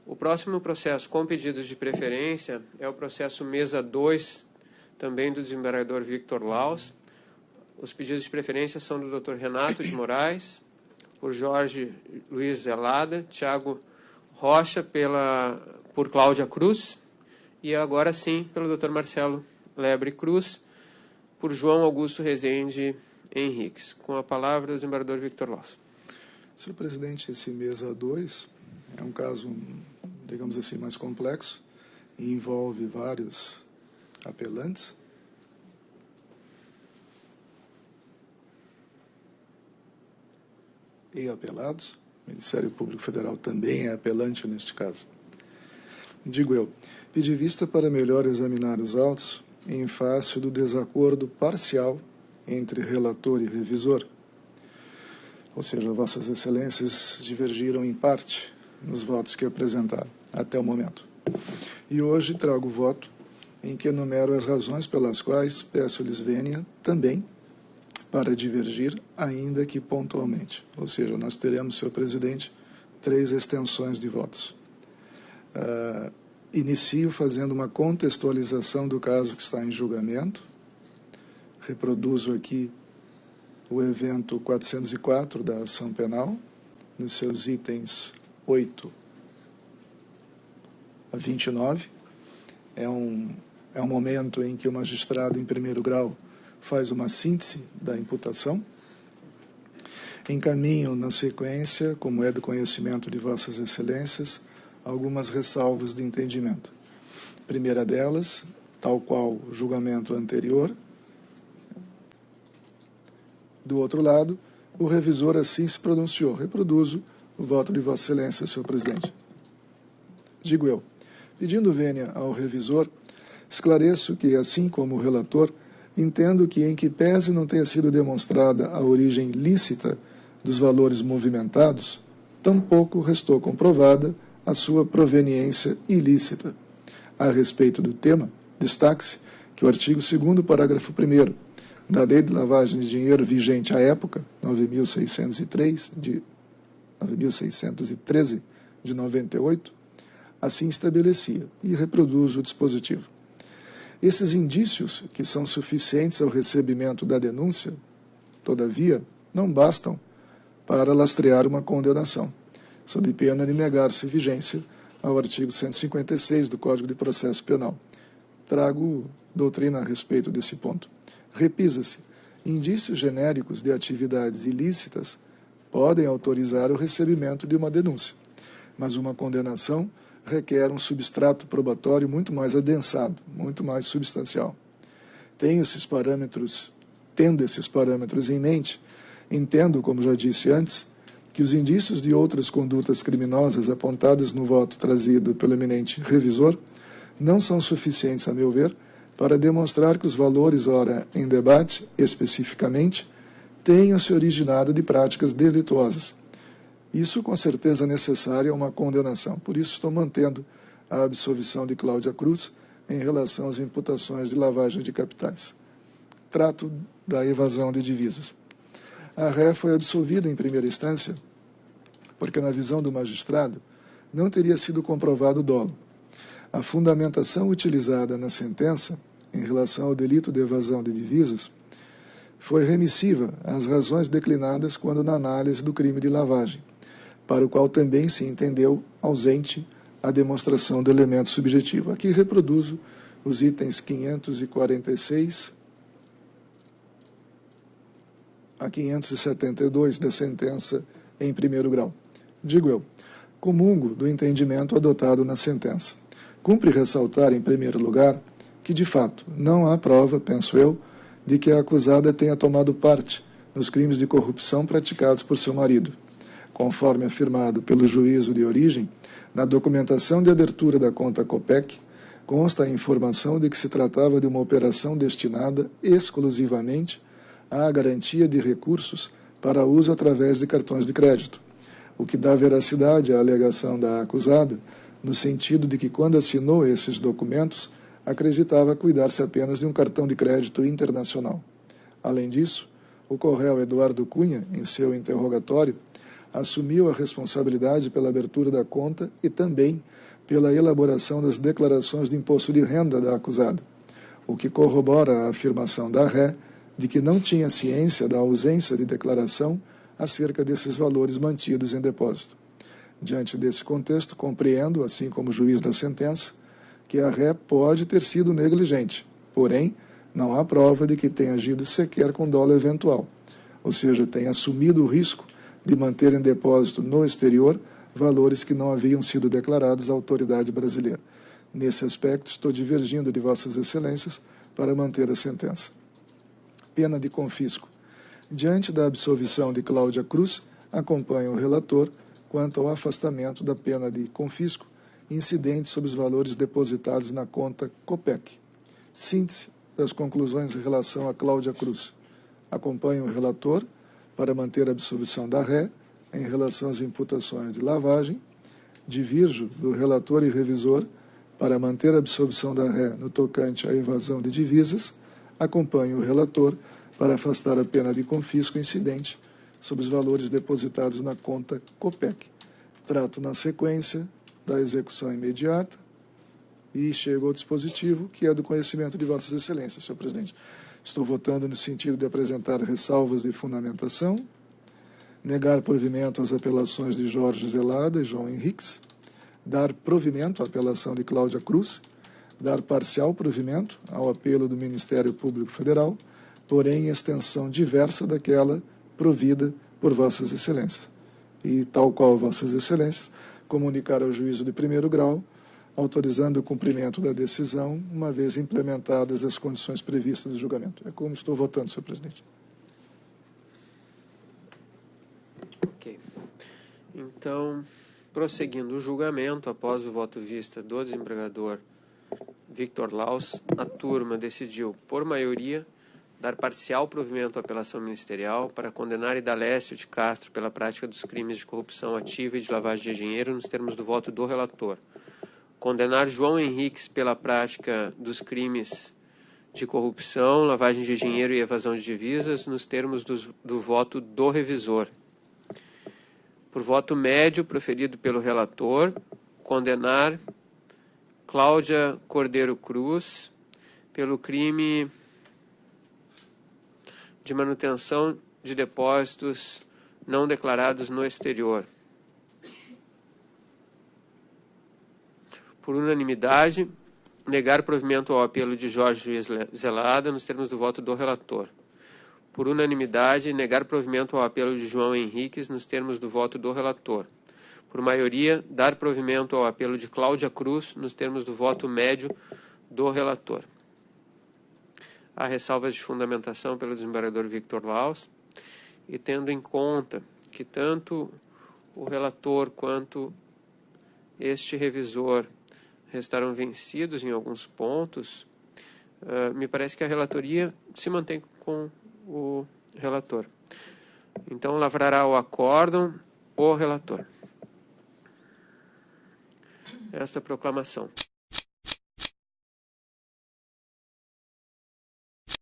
O próximo processo com pedidos de preferência é o processo mesa 2, também do desembargador Victor Laus. Os pedidos de preferência são do Dr. Renato de Moraes, por Jorge Luiz Zelada, Tiago Rocha por Cláudia Cruz, e agora sim pelo Dr. Marcelo Lebre Cruz, por João Augusto Rezende Henriques. Com a palavra, o desembargador Victor Laus. Senhor presidente, esse mesa 2 é um caso, digamos assim, mais complexo e envolve vários apelantes. E apelados. O Ministério Público Federal também é apelante neste caso. Digo eu, pedi vista para melhor examinar os autos em face do desacordo parcial entre relator e revisor. Ou seja, Vossas Excelências divergiram em parte nos votos que apresentaram até o momento. E hoje trago o voto em que enumero as razões pelas quais peço-lhes vênia também para divergir, ainda que pontualmente. Ou seja, nós teremos, senhor presidente, 3 extensões de votos. Inicio fazendo uma contextualização do caso que está em julgamento. Reproduzo aqui o evento 404 da ação penal, nos seus itens 8 a 29. É um momento em que o magistrado em primeiro grau faz uma síntese da imputação. Encaminho na sequência, como é do conhecimento de Vossas Excelências, algumas ressalvas de entendimento. Primeira delas, tal qual o julgamento anterior. Do outro lado, o revisor assim se pronunciou. Reproduzo o voto de Vossa Excelência, senhor presidente. Digo eu, pedindo vênia ao revisor, esclareço que, assim como o relator, entendo que, em que pese não tenha sido demonstrada a origem lícita dos valores movimentados, tampouco restou comprovada a sua proveniência ilícita. A respeito do tema, destaque-se que o artigo 2º, parágrafo 1º, da Lei de Lavagem de Dinheiro vigente à época, 9.613 de 98, assim estabelecia, e reproduzo o dispositivo. Esses indícios, que são suficientes ao recebimento da denúncia, todavia, não bastam para lastrear uma condenação, sob pena de negar-se vigência ao artigo 156 do Código de Processo Penal. Trago doutrina a respeito desse ponto. Repisa-se, indícios genéricos de atividades ilícitas podem autorizar o recebimento de uma denúncia, mas uma condenação requer um substrato probatório muito mais adensado, muito mais substancial. Tendo esses parâmetros em mente, entendo, como já disse antes, que os indícios de outras condutas criminosas apontadas no voto trazido pelo eminente revisor não são suficientes, a meu ver, para demonstrar que os valores ora em debate, especificamente, tenham se originado de práticas delituosas. Isso, com certeza, é necessário a uma condenação. Por isso, estou mantendo a absolvição de Cláudia Cruz em relação às imputações de lavagem de capitais. Trato da evasão de divisas. A ré foi absolvida em primeira instância porque, na visão do magistrado, não teria sido comprovado o dolo. A fundamentação utilizada na sentença, em relação ao delito de evasão de divisas, foi remissiva às razões declinadas quando na análise do crime de lavagem, para o qual também se entendeu ausente a demonstração do elemento subjetivo. Aqui reproduzo os itens 546 a 572 da sentença em primeiro grau. Digo eu, comungo do entendimento adotado na sentença. Cumpre ressaltar, em primeiro lugar, que, de fato, não há prova, penso eu, de que a acusada tenha tomado parte nos crimes de corrupção praticados por seu marido. Conforme afirmado pelo juízo de origem, na documentação de abertura da conta COPEC, consta a informação de que se tratava de uma operação destinada exclusivamente à garantia de recursos para uso através de cartões de crédito, o que dá veracidade à alegação da acusada, no sentido de que, quando assinou esses documentos, acreditava cuidar-se apenas de um cartão de crédito internacional. Além disso, o co-réu Eduardo Cunha, em seu interrogatório, assumiu a responsabilidade pela abertura da conta e também pela elaboração das declarações de imposto de renda da acusada, o que corrobora a afirmação da ré de que não tinha ciência da ausência de declaração acerca desses valores mantidos em depósito. Diante desse contexto, compreendo, assim como o juiz da sentença, que a ré pode ter sido negligente, porém, não há prova de que tenha agido sequer com dolo eventual, ou seja, tenha assumido o risco de manter em depósito no exterior valores que não haviam sido declarados à autoridade brasileira. Nesse aspecto, estou divergindo de Vossas Excelências para manter a sentença. Pena de confisco. Diante da absolvição de Cláudia Cruz, acompanho o relator quanto ao afastamento da pena de confisco incidente sobre os valores depositados na conta COPEC. Síntese das conclusões em relação a Cláudia Cruz. Acompanho o relator para manter a absolvição da ré em relação às imputações de lavagem. Divirjo do relator e revisor para manter a absolvição da ré no tocante à evasão de divisas. Acompanho o relator para afastar a pena de confisco incidente sobre os valores depositados na conta COPEC. Trato na sequência da execução imediata e chego ao dispositivo que é do conhecimento de Vossas Excelências, senhor presidente. Estou votando no sentido de apresentar ressalvas de fundamentação, negar provimento às apelações de Jorge Zelada e João Henriques, dar provimento à apelação de Cláudia Cruz, dar parcial provimento ao apelo do Ministério Público Federal, porém em extensão diversa daquela provida por Vossas Excelências. E, tal qual Vossas Excelências, comunicar ao juízo de primeiro grau, autorizando o cumprimento da decisão, uma vez implementadas as condições previstas do julgamento. É como estou votando, senhor presidente. Ok. Então, prosseguindo o julgamento, após o voto vista do desembargador Victor Laus, a turma decidiu, por maioria, dar parcial provimento à apelação ministerial para condenar Idalécio de Castro pela prática dos crimes de corrupção ativa e de lavagem de dinheiro nos termos do voto do relator. Condenar João Henriques pela prática dos crimes de corrupção, lavagem de dinheiro e evasão de divisas nos termos do voto do revisor. Por voto médio proferido pelo relator, condenar Cláudia Cordeiro Cruz pelo crime de manutenção de depósitos não declarados no exterior. Por unanimidade, negar provimento ao apelo de Jorge Zelada nos termos do voto do relator. Por unanimidade, negar provimento ao apelo de João Henriques nos termos do voto do relator. Por maioria, dar provimento ao apelo de Cláudia Cruz nos termos do voto médio do relator. Há ressalvas de fundamentação pelo desembargador Victor Laus, e tendo em conta que tanto o relator quanto este revisor restaram vencidos em alguns pontos, me parece que a relatoria se mantém com o relator. Então, lavrará o acórdão o relator. Esta proclamação.